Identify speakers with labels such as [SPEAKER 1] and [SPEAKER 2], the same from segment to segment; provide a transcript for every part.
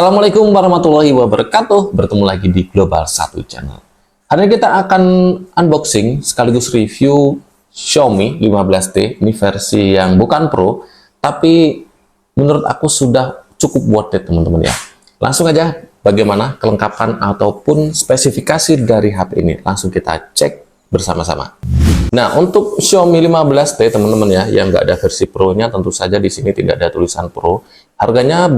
[SPEAKER 1] Assalamualaikum warahmatullahi wabarakatuh. Bertemu lagi di Global 1 Channel. Hari ini kita akan unboxing sekaligus review Xiaomi 15T. Ini versi yang bukan Pro, tapi menurut aku sudah cukup worth it teman-teman ya. Langsung aja bagaimana kelengkapan ataupun spesifikasi dari HP ini. Langsung kita cek bersama-sama. Nah, untuk Xiaomi 15T teman-teman ya, yang nggak ada versi Pro-nya, tentu saja di sini tidak ada tulisan Pro. Harganya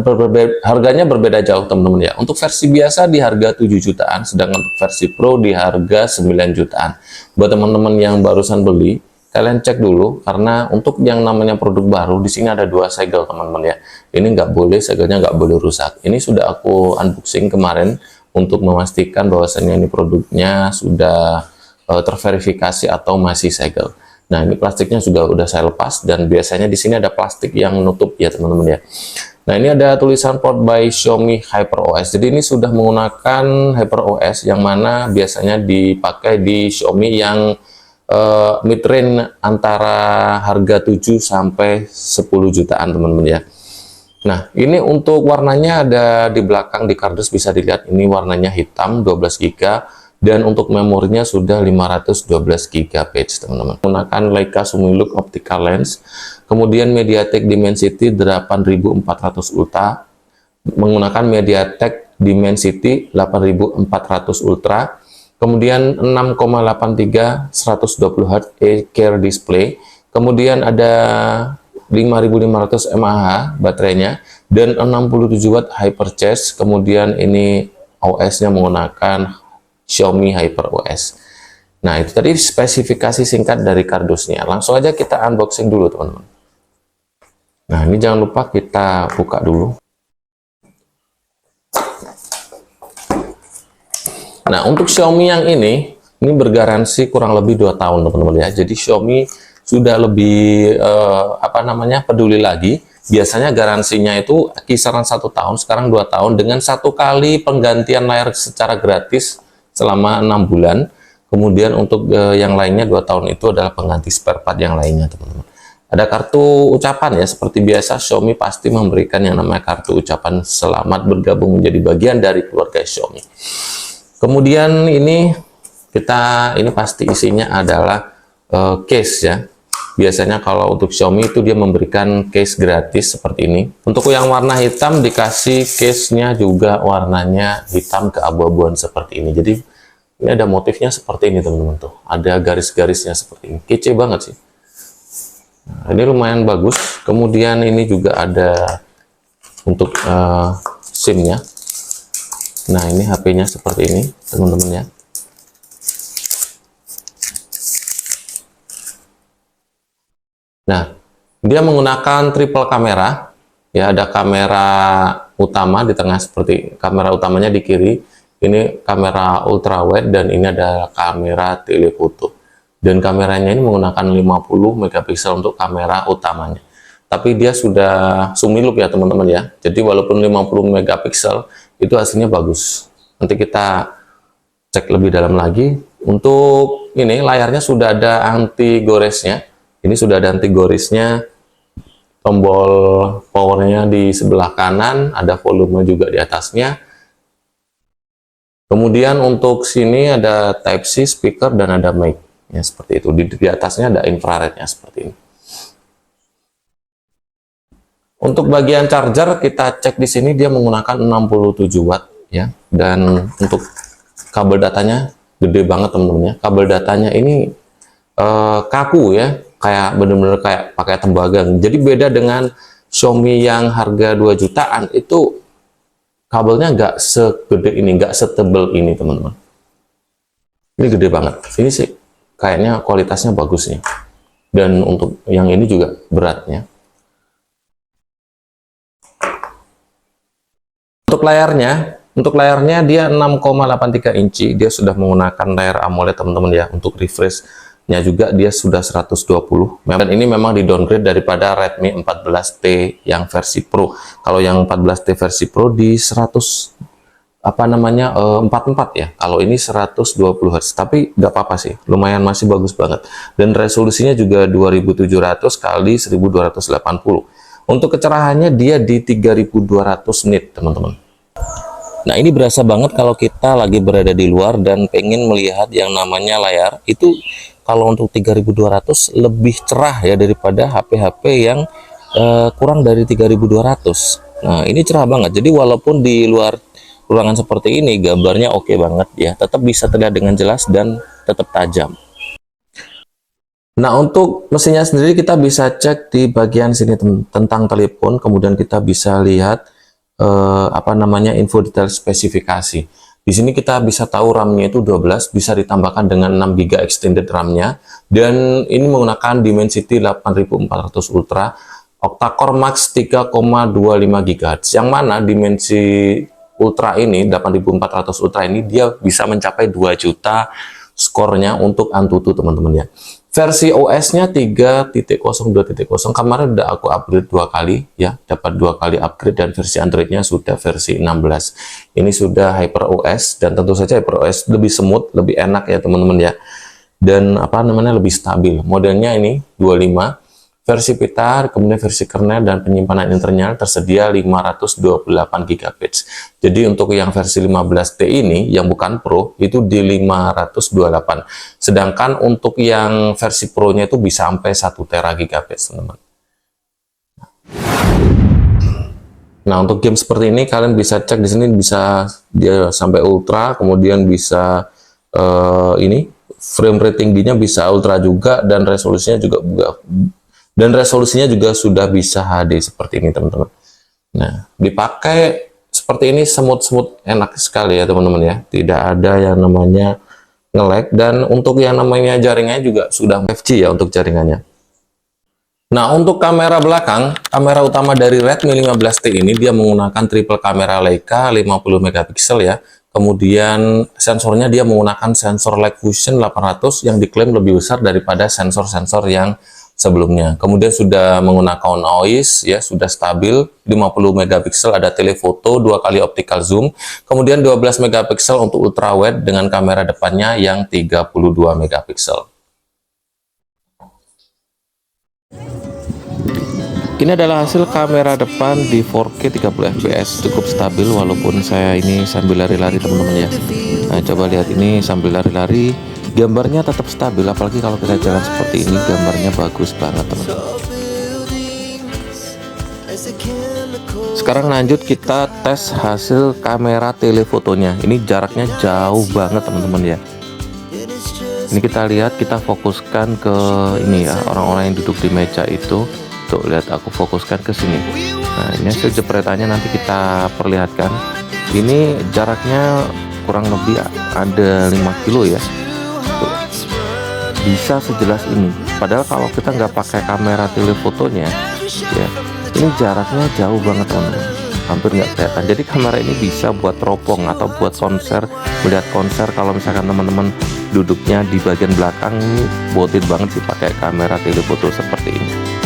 [SPEAKER 1] berbeda jauh teman-teman ya. Untuk versi biasa di harga 7 jutaan, sedangkan untuk versi Pro di harga 9 jutaan. Buat teman-teman yang barusan beli, kalian cek dulu, karena untuk yang namanya produk baru, di sini ada 2 segel teman-teman ya. Ini nggak boleh, segelnya nggak boleh rusak. Ini sudah aku unboxing kemarin untuk memastikan bahwasannya ini produknya sudah terverifikasi atau masih segel. Nah, ini plastiknya udah saya lepas, dan biasanya di sini ada plastik yang menutup ya teman-teman ya. Nah, ini ada tulisan Powered by Xiaomi HyperOS. Jadi ini sudah menggunakan HyperOS yang mana biasanya dipakai di Xiaomi yang mid-range antara harga 7 sampai 10 jutaan teman-teman ya. Nah, ini untuk warnanya ada di belakang di kardus, bisa dilihat ini warnanya hitam 12 GB. Dan untuk memorinya sudah 512 GB teman-teman. Menggunakan Leica Summilux Optical Lens, kemudian MediaTek Dimensity 8400 Ultra, menggunakan MediaTek Dimensity 8400 Ultra, kemudian 6,83 120 Hz A-Care display, kemudian ada 5500 mAh baterainya, dan 67 Watt Hypercharge, kemudian ini OS-nya menggunakan Xiaomi HyperOS. Nah, itu tadi spesifikasi singkat dari kardusnya. Langsung aja kita unboxing dulu, teman-teman. Nah, ini jangan lupa kita buka dulu. Nah, untuk Xiaomi yang ini bergaransi kurang lebih 2 tahun, teman-teman ya. Jadi Xiaomi sudah lebih peduli lagi. Biasanya garansinya itu kisaran 1 tahun, sekarang 2 tahun dengan 1 kali penggantian layar secara gratis selama 6 bulan. Kemudian untuk yang lainnya 2 tahun itu adalah pengganti spare part yang lainnya teman-teman. Ada kartu ucapan ya, seperti biasa Xiaomi pasti memberikan yang namanya kartu ucapan selamat bergabung menjadi bagian dari keluarga Xiaomi. Kemudian ini pasti isinya adalah case ya. Biasanya kalau untuk Xiaomi itu dia memberikan case gratis seperti ini. Untuk yang warna hitam dikasih case-nya juga warnanya hitam keabu-abuan seperti ini. Jadi ini ada motifnya seperti ini teman-teman tuh. Ada garis-garisnya seperti ini. Kece banget sih. Nah, ini lumayan bagus. Kemudian ini juga ada untuk SIM-nya. Nah, ini HP-nya seperti ini teman-teman ya. Nah, dia menggunakan triple kamera, ya, ada kamera utama di tengah seperti kamera utamanya di kiri, ini kamera ultra wide, dan ini ada kamera telefoto. Dan kameranya ini menggunakan 50 megapiksel untuk kamera utamanya. Tapi dia sudah Summilux ya teman-teman ya. Jadi walaupun 50 megapiksel itu hasilnya bagus. Nanti kita cek lebih dalam lagi. Untuk ini layarnya sudah ada anti goresnya. Ini sudah ada anti gorisnya, tombol powernya di sebelah kanan, ada volume juga di atasnya. Kemudian untuk sini ada Type-C speaker dan ada mic, ya seperti itu. Di atasnya ada infrarednya seperti ini. Untuk bagian charger kita cek di sini dia menggunakan 67 watt ya, dan untuk kabel datanya gede banget teman-teman ya. Kabel datanya ini kaku ya. Kayak bener-bener kayak pakai tembaga. Jadi beda dengan Xiaomi yang harga 2 jutaan, itu kabelnya nggak segede ini, nggak setebel ini teman-teman. Ini gede banget. Ini sih kayaknya kualitasnya bagus nih. Dan untuk yang ini juga beratnya. Untuk layarnya dia 6,83 inci. Dia sudah menggunakan layar AMOLED teman-teman ya. Untuk refresh-nya juga dia sudah 120. Dan ini memang di downgrade daripada Redmi 14T yang versi Pro. Kalau yang 14T versi Pro di 44 ya. Kalau ini 120 Hz. Tapi nggak apa-apa sih. Lumayan masih bagus banget. Dan resolusinya juga 2700 kali 1280. Untuk kecerahannya dia di 3200 nit, teman-teman. Nah, ini berasa banget kalau kita lagi berada di luar dan pengen melihat yang namanya layar. Itu kalau untuk 3200 lebih cerah ya daripada HP-HP yang kurang dari 3200. Nah, ini cerah banget. Jadi walaupun di luar ruangan seperti ini gambarnya oke banget ya, tetap bisa terlihat dengan jelas dan tetap tajam. Nah, untuk mesinnya sendiri kita bisa cek di bagian sini tentang telepon, kemudian kita bisa lihat apa namanya info detail spesifikasi. Di sini kita bisa tahu RAM-nya itu 12, bisa ditambahkan dengan 6 GB extended RAM-nya, dan ini menggunakan Dimensity 8400 Ultra, octa-core max 3,25 GHz, yang mana dimensi Ultra ini, 8400 Ultra ini, dia bisa mencapai 2 juta skornya untuk Antutu teman-teman ya. Versi OS-nya 3.0.2.0, kemarin udah aku upgrade 2 kali ya, dapat 2 kali upgrade, dan versi Android-nya sudah versi 16. Ini sudah HyperOS, dan tentu saja HyperOS lebih smooth, lebih enak ya teman-teman ya. Dan apa namanya, lebih stabil. Modelnya ini 25, versi pita, kemudian versi kernel dan penyimpanan internal tersedia 528 GB. Jadi untuk yang versi 15T ini yang bukan Pro itu di 528. Sedangkan untuk yang versi Pro-nya itu bisa sampai 1 tera GB, teman-teman. Nah, untuk game seperti ini kalian bisa cek di sini, bisa dia sampai ultra, kemudian bisa ini frame rate tingginya bisa ultra juga, dan resolusinya juga sudah bisa HD seperti ini teman-teman. Nah, dipakai seperti ini smooth enak sekali ya teman-teman ya, tidak ada yang namanya nge-lag, dan untuk yang namanya jaringannya juga sudah 5G ya untuk jaringannya. Nah, untuk kamera belakang, kamera utama dari Redmi 15T ini dia menggunakan triple kamera Leica 50 megapiksel ya. Kemudian sensornya dia menggunakan sensor Light Fusion 800 yang diklaim lebih besar daripada sensor-sensor yang sebelumnya. Kemudian sudah menggunakan noise ya, sudah stabil 50 megapiksel, ada telefoto 2 kali optical zoom, kemudian 12 megapiksel untuk ultra wide dengan kamera depannya yang 32 megapiksel. Ini adalah hasil kamera depan di 4K 30 fps, cukup stabil walaupun saya ini sambil lari-lari teman-teman ya. Nah, coba lihat ini sambil lari-lari, gambarnya tetap stabil, apalagi kalau kita jalan seperti ini gambarnya bagus banget teman-teman. Sekarang lanjut kita tes hasil kamera telefotonya. Ini jaraknya jauh banget teman-teman ya. Ini kita lihat, kita fokuskan ke ini ya, orang-orang yang duduk di meja itu. Tuh, lihat aku fokuskan ke sini. Nah, ini hasil jepretannya nanti kita perlihatkan. Ini jaraknya kurang lebih ada 5 kilo ya. Tuh, bisa sejelas ini. Padahal kalau kita nggak pakai kamera telefotonya ya, ini jaraknya jauh banget teman-teman, hampir nggak kelihatan. Jadi kamera ini bisa buat teropong atau buat konser, melihat konser. Kalau misalkan teman-teman duduknya di bagian belakang, ini worth it banget sih pakai kamera telefoto seperti ini.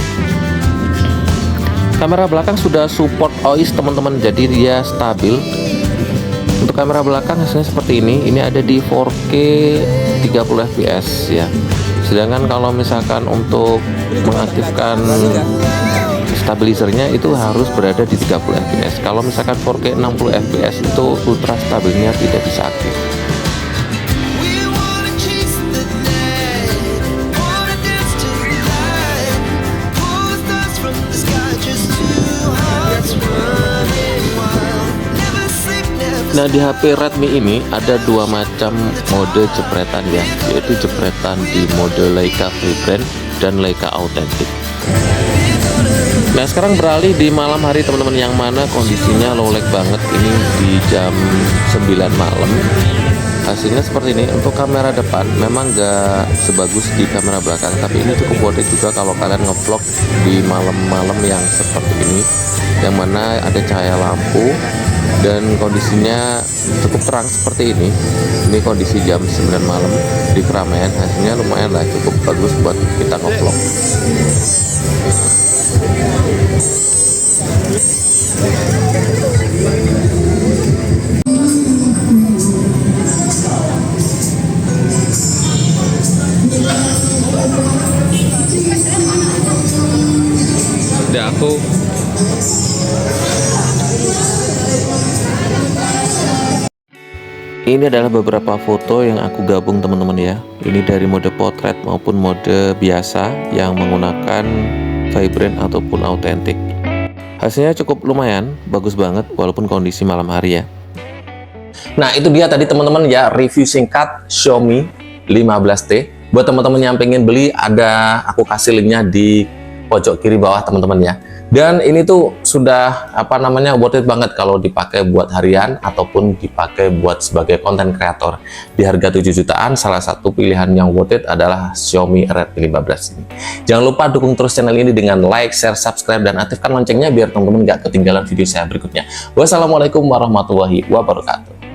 [SPEAKER 1] Kamera belakang sudah support OIS teman-teman, jadi dia stabil. Untuk kamera belakang hasilnya seperti ini. Ini ada di 4K 30 fps ya. Sedangkan kalau misalkan untuk mengaktifkan stabilizernya itu harus berada di 30 fps. Kalau misalkan 4K 60 fps itu ultra stabilnya tidak bisa aktif. Nah, di HP Redmi ini ada 2 macam mode jepretan ya, yaitu jepretan di mode Leica Vibrant dan Leica Authentic. Nah, sekarang beralih di malam hari teman-teman, yang mana kondisinya low lag banget. Ini di jam 9 malam. Hasilnya seperti ini. Untuk kamera depan memang nggak sebagus di kamera belakang, tapi ini cukup worth it juga kalau kalian ngevlog di malam-malam yang seperti ini, yang mana ada cahaya lampu dan kondisinya cukup terang seperti ini. Ini kondisi jam 9 malam di keramaian, hasilnya lumayan lah, cukup bagus buat kita ngevlog. Udah aku Ini adalah beberapa foto yang aku gabung teman-teman ya. Ini dari mode potret maupun mode biasa yang menggunakan vibrant ataupun autentik. Hasilnya cukup lumayan, bagus banget walaupun kondisi malam hari ya. Nah itu dia tadi teman-teman ya, review singkat Xiaomi 15T. Buat teman-teman yang pengen beli, aku kasih linknya di pojok kiri bawah teman-teman ya. Dan ini tuh sudah worth it banget kalau dipakai buat harian ataupun dipakai buat sebagai konten kreator. Di harga 7 jutaan, salah satu pilihan yang worth it adalah Xiaomi Redmi 15 ini. Jangan lupa dukung terus channel ini dengan like, share, subscribe, dan aktifkan loncengnya biar teman-teman nggak ketinggalan video saya berikutnya. Wassalamualaikum warahmatullahi wabarakatuh.